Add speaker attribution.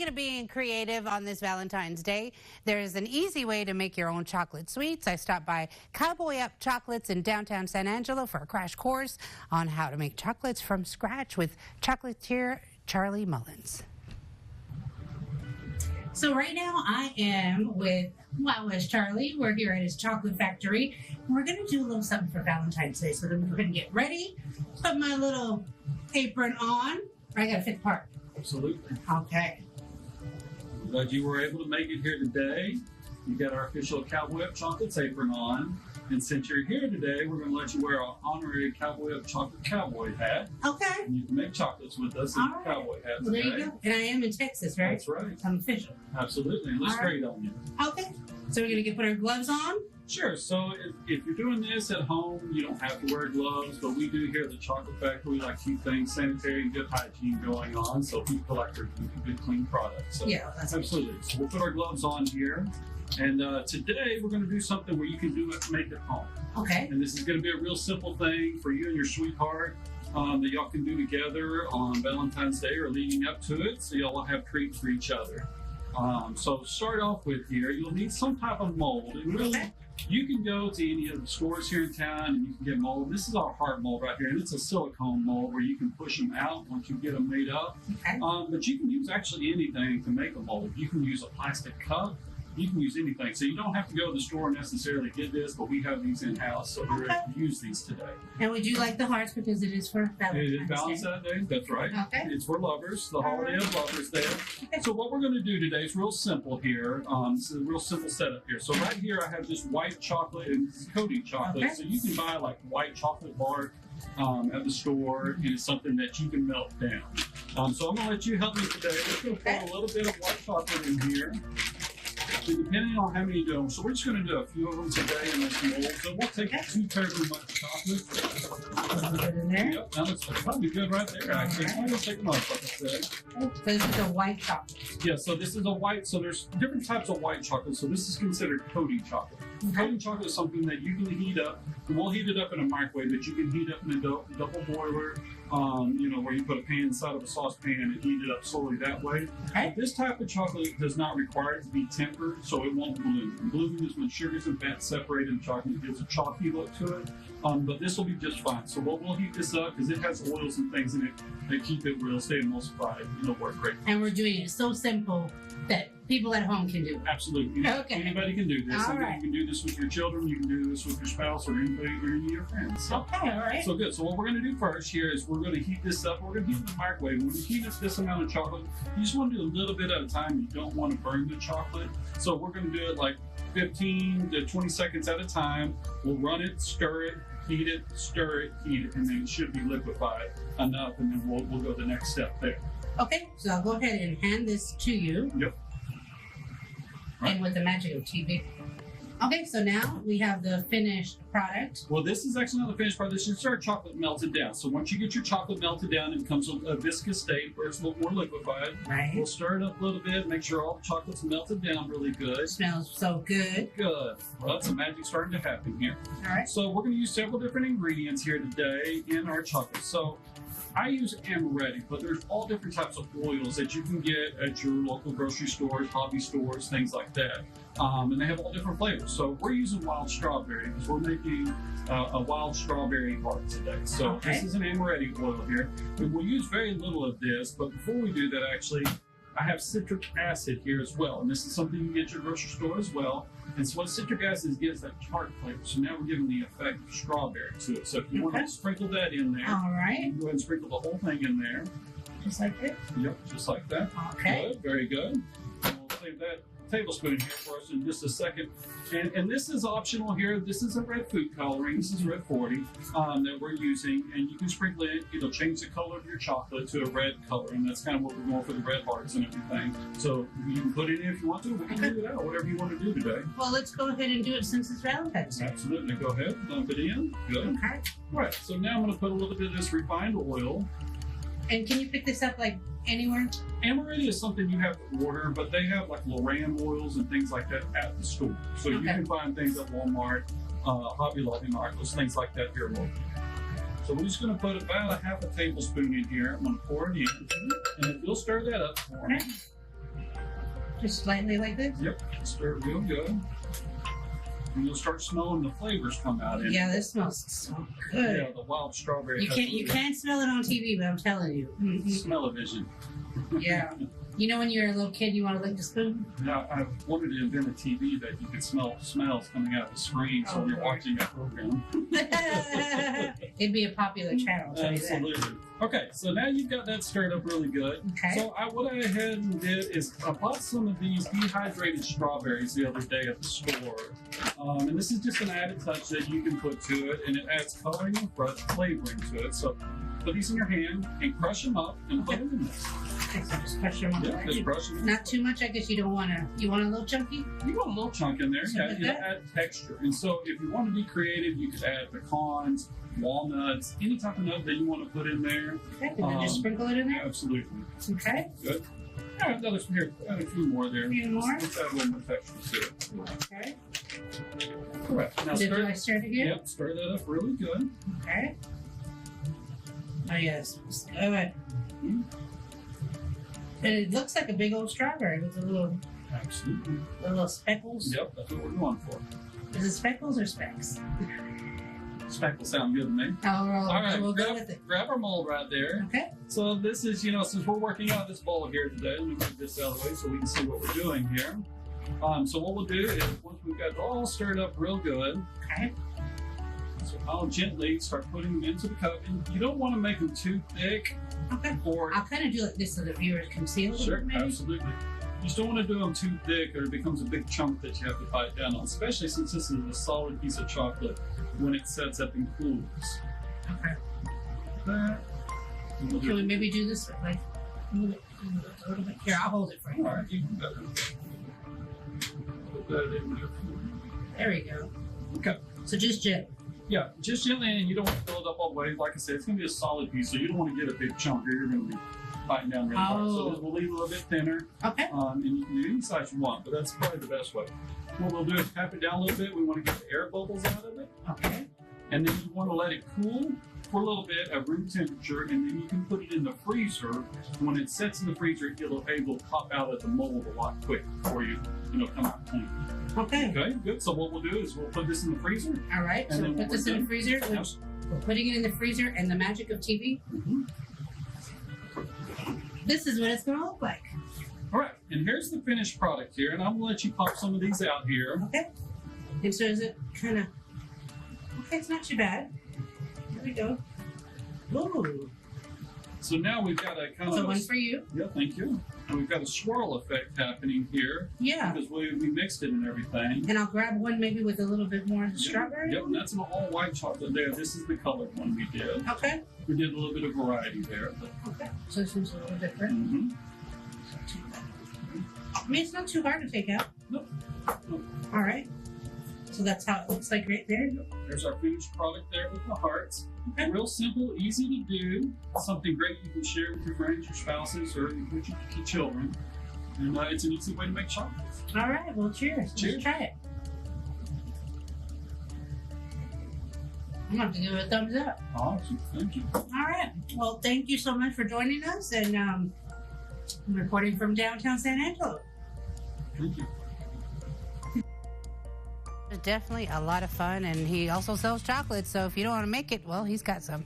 Speaker 1: Speaking of being creative on this Valentine's Day, there's an easy way to make your own chocolate sweets. I stopped by Cowboy-up Chocolates in downtown San Angelo for a crash course on how to make chocolates from scratch with chocolatier Charlie Mullins. So right now I am with Wow's Charlie. We're here at his chocolate factory. We're going to do a little something for Valentine's Day. So then we're going to get ready, put my little apron on. I got to fit the part.
Speaker 2: Absolutely.
Speaker 1: Okay.
Speaker 2: Glad you were able to make it here today. You got our official Cowboy-up Chocolates apron on. And since you're here today, we're going to let you wear our honorary Cowboy-up Chocolate cowboy hat.
Speaker 1: Okay.
Speaker 2: And you can make chocolates with us in the cowboy hat today.
Speaker 1: Well, there you go. And I am in Texas, right?
Speaker 2: That's right.
Speaker 1: I'm official.
Speaker 2: Absolutely. It looks great on you.
Speaker 1: Okay. So we're going to put our gloves on?
Speaker 2: Sure. So if you're doing this at home, you don't have to wear gloves, but we do here at the Chocolate Factory like to keep things sanitary and good hygiene going on, so people like to keep a good, clean product. So
Speaker 1: yeah, that's
Speaker 2: absolutely. So we'll put our gloves on here, and today we're going to do something where you can do it, make it home.
Speaker 1: Okay.
Speaker 2: And this is going to be a real simple thing for you and your sweetheart that y'all can do together on Valentine's Day or leading up to it, so y'all will have treats for each other. So to start off with here, you'll need some type of mold. And really, you can go to any of the stores here in town and you can get mold. This is our heart mold right here, and it's a silicone mold where you can push them out once you get them made up.
Speaker 1: Okay.
Speaker 2: But you can use actually anything to make a mold. You can use a plastic cup. You can use anything. So you don't have to go to the store and necessarily get this, but we have these in-house, so we're able to use these today.
Speaker 1: And we do like the hearts because it is for Valentine's Day.
Speaker 2: It is Valentine's Day, that's right.
Speaker 1: Okay.
Speaker 2: It's for lovers, the holiday of lovers there.
Speaker 1: Okay.
Speaker 2: So what we're going to do today is real simple here. It's a real simple setup here. So right here I have just white chocolate and coating chocolate.
Speaker 1: Okay.
Speaker 2: So you can buy like white chocolate bar at the store, and it's something that you can melt down. So I'm going to let you help me today. We're going to put a little bit of white chocolate in here. So depending on how many you do, so we're just going to do a few of them today in this mold. So we'll take 2 terribly much chocolate.
Speaker 1: Put it in there.
Speaker 2: Yep, that looks probably good right there, actually. I'm going to take them off, like I said.
Speaker 1: So this is a white chocolate.
Speaker 2: Yeah, so this is a white, so there's different types of white chocolate. So this is considered coating chocolate. Coating chocolate is something that you can heat up. And we'll heat it up in a microwave, but you can heat up in a double boiler, where you put a pan inside of a saucepan and heat it up slowly that way.
Speaker 1: Okay.
Speaker 2: This type of chocolate does not require it to be tempered, so it won't bloom. Blooming is when sugars and fats separate in chocolate. It gives a chalky look to it, but this will be just fine. So we'll heat this up because it has oils and things in it that keep it real, stay emulsified, and it'll work great.
Speaker 1: And we're doing it so simple that people at home can do it.
Speaker 2: Absolutely.
Speaker 1: Okay.
Speaker 2: Anybody can do this.
Speaker 1: All right.
Speaker 2: You can do this with your children. You can do this with your spouse or anybody or any of your friends. So,
Speaker 1: Okay, all right.
Speaker 2: So good. So what we're going to do first here is we're going to heat this up. We're going to heat it in the microwave. When you heat up this amount of chocolate, you just want to do a little bit at a time. You don't want to burn the chocolate. So we're going to do it like 15 to 20 seconds at a time. We'll run it, stir it, heat it, stir it, heat it, and then it should be liquefied enough, and then we'll go the next step there.
Speaker 1: Okay, so I'll go ahead and hand this to you.
Speaker 2: Yep.
Speaker 1: And with the magic of TV. Okay, so now we have the finished product.
Speaker 2: Well, this is actually not the finished product. This is our chocolate melted down. So once you get your chocolate melted down, it becomes a viscous state where it's a little more liquefied.
Speaker 1: Right.
Speaker 2: We'll stir it up a little bit, make sure all the chocolate's melted down really good.
Speaker 1: Smells so good.
Speaker 2: Good. Well, some magic starting to happen here.
Speaker 1: All right.
Speaker 2: So we're going to use several different ingredients here today in our chocolate. So I use amaretti, but there's all different types of oils that you can get at your local grocery stores, hobby stores, things like that. And they have all different flavors. So we're using wild strawberry because we're making a wild strawberry heart today. So This is an amaretti oil here. And we'll use very little of this, but before we do that, actually, I have citric acid here as well. And this is something you can get at your grocery store as well. And so what citric acid gives that tart flavor. So now we're giving the effect of strawberry to it. So if you want to sprinkle that in there,
Speaker 1: all right.
Speaker 2: you can go ahead and sprinkle the whole thing in there.
Speaker 1: Just like this?
Speaker 2: Yep, just like that.
Speaker 1: Okay.
Speaker 2: Good, very good. And we'll save that tablespoon here for us in just a second. And this is optional here. This is a red food coloring. This is red 40 that we're using. And you can sprinkle it. It'll change the color of your chocolate to a red color. And that's kind of what we're going for, the red hearts and everything. So you can put it in if you want to. We can leave it out, whatever you want to do today.
Speaker 1: Well, let's go ahead and do it since it's Valentine's Day.
Speaker 2: Absolutely. Go ahead. Dump it in. Good.
Speaker 1: Okay.
Speaker 2: Right. So now I'm going to put a little bit of this refined oil.
Speaker 1: And can you pick this up like anywhere?
Speaker 2: Amaretti is something you have to order, but they have like Loran oils and things like that at the store. So you can find things at Walmart, Hobby Lobby, Marcos, things like that here locally. So we're just going to put about a half a tablespoon in here. I'm going to pour it in, and if you'll stir that up for me.
Speaker 1: Just slightly like this?
Speaker 2: Yep, stir it real good. And you'll start smelling the flavors come out in it.
Speaker 1: Yeah, this smells so good.
Speaker 2: Yeah, the wild strawberry.
Speaker 1: You can't smell it on TV, but I'm telling you. Mm-hmm.
Speaker 2: Smell-o-vision.
Speaker 1: Yeah. You know when you're a little kid, you want to lick the spoon?
Speaker 2: Now, I wanted to invent a TV that you could smell smells coming out of the screen so you're watching a program.
Speaker 1: It'd be a popular channel. I'll tell you that.
Speaker 2: Absolutely. Okay, so now you've got that stirred up really good.
Speaker 1: Okay.
Speaker 2: So I went ahead and did is I bought some of these dehydrated strawberries the other day at the store. And this is just an added touch that you can put to it, and it adds coloring and flavoring to it. So put these in your hand and crush them up and put them in this.
Speaker 1: Okay, so just crush them up.
Speaker 2: Yeah, just crush them.
Speaker 1: Not too much, I guess you don't want to. You want a little chunky?
Speaker 2: You want a little chunk in there,
Speaker 1: Something
Speaker 2: yeah,
Speaker 1: like
Speaker 2: it'll add texture. And so if you want to be creative, you could add pecans, walnuts, any type of nut that you want to put in there.
Speaker 1: Okay, and then just sprinkle it in there?
Speaker 2: Absolutely.
Speaker 1: Okay.
Speaker 2: Good. All right, another here, add a few more there.
Speaker 1: A few more?
Speaker 2: Let's add a little more texture to it.
Speaker 1: Okay.
Speaker 2: Correct. Now
Speaker 1: Do I stir it again?
Speaker 2: Yep, stir that up really good.
Speaker 1: Okay. Oh, yes. Good.
Speaker 2: Mm-hmm.
Speaker 1: And it looks like a big old strawberry with the
Speaker 2: Absolutely.
Speaker 1: little speckles.
Speaker 2: Yep, that's what we're going for.
Speaker 1: Is it speckles or specks?
Speaker 2: Speckles sound good to me.
Speaker 1: Oh,
Speaker 2: All right,
Speaker 1: we'll go
Speaker 2: grab,
Speaker 1: with it.
Speaker 2: grab our mold right there.
Speaker 1: Okay.
Speaker 2: So this is, since we're working out this bowl here today, let me move this out of the way so we can see what we're doing here. So what we'll do is once we've got it all stirred up real good,
Speaker 1: Okay.
Speaker 2: so I'll gently start putting them into the cup. And you don't want to make them too thick.
Speaker 1: Okay.
Speaker 2: Or
Speaker 1: I'll kind of do like this so the viewers can see a little
Speaker 2: sure,
Speaker 1: bit, maybe.
Speaker 2: absolutely. You just don't want to do them too thick or it becomes a big chunk that you have to bite down on, especially since this is a solid piece of chocolate when it sets up and cools.
Speaker 1: Okay.
Speaker 2: That.
Speaker 1: Can we maybe do this like move it a little bit? Here, I'll hold it for you.
Speaker 2: All right, you can better. Put that in there.
Speaker 1: There we go.
Speaker 2: Okay.
Speaker 1: So just gently.
Speaker 2: Yeah, just gently, and you don't want to fill it up all the way. Like I said, it's going to be a solid piece, so you don't want to get a big chunk here. You're going to be biting down really hard. So we'll leave it a little bit thinner.
Speaker 1: Okay.
Speaker 2: And you can do any size you want, but that's probably the best way. What we'll do is tap it down a little bit. We want to get the air bubbles out of it.
Speaker 1: Okay.
Speaker 2: And then you want to let it cool for a little bit at room temperature, and then you can put it in the freezer. When it sets in the freezer, it'll able to pop out of the mold a lot quicker for you, come out clean.
Speaker 1: Okay.
Speaker 2: Okay, good. So what we'll do is we'll put this in the freezer.
Speaker 1: All right. So we'll put this in the freezer.
Speaker 2: Yep.
Speaker 1: We're putting it in the freezer, and the magic of TV.
Speaker 2: Mm-hmm.
Speaker 1: This is what it's going to look like.
Speaker 2: All right, and here's the finished product here, and I'm gonna let you pop some of these out here.
Speaker 1: Okay. And so is it kind of? Okay, it's not too bad. Here we go. Ooh.
Speaker 2: So now we've got a kind
Speaker 1: So
Speaker 2: of
Speaker 1: one for you.
Speaker 2: Yeah, thank you. And we've got a swirl effect happening here.
Speaker 1: Yeah.
Speaker 2: Because we mixed it and everything.
Speaker 1: And I'll grab one maybe with a little bit more strawberry.
Speaker 2: Yep, and that's an all white chocolate there. This is the colored one we did.
Speaker 1: Okay.
Speaker 2: We did a little bit of variety there.
Speaker 1: Okay. So this one's a little different.
Speaker 2: Mm-hmm.
Speaker 1: I mean, it's not too hard to take out.
Speaker 2: Nope.
Speaker 1: All right. So that's how it looks like right there.
Speaker 2: There's our finished product there with the hearts.
Speaker 1: Okay.
Speaker 2: Real simple, easy to do. Something great you can share with your friends, your spouses, or with your children. And it's an easy way to make chocolate.
Speaker 1: All right. Well, cheers.
Speaker 2: Cheers.
Speaker 1: Let's try it. I'm going to have to give it a thumbs up.
Speaker 2: Awesome. Thank you.
Speaker 1: All right. Well, thank you so much for joining us. And I'm reporting from downtown San Angelo.
Speaker 2: Thank you.
Speaker 1: Definitely a lot of fun, and he also sells chocolates, so if you don't want to make it, well, he's got some.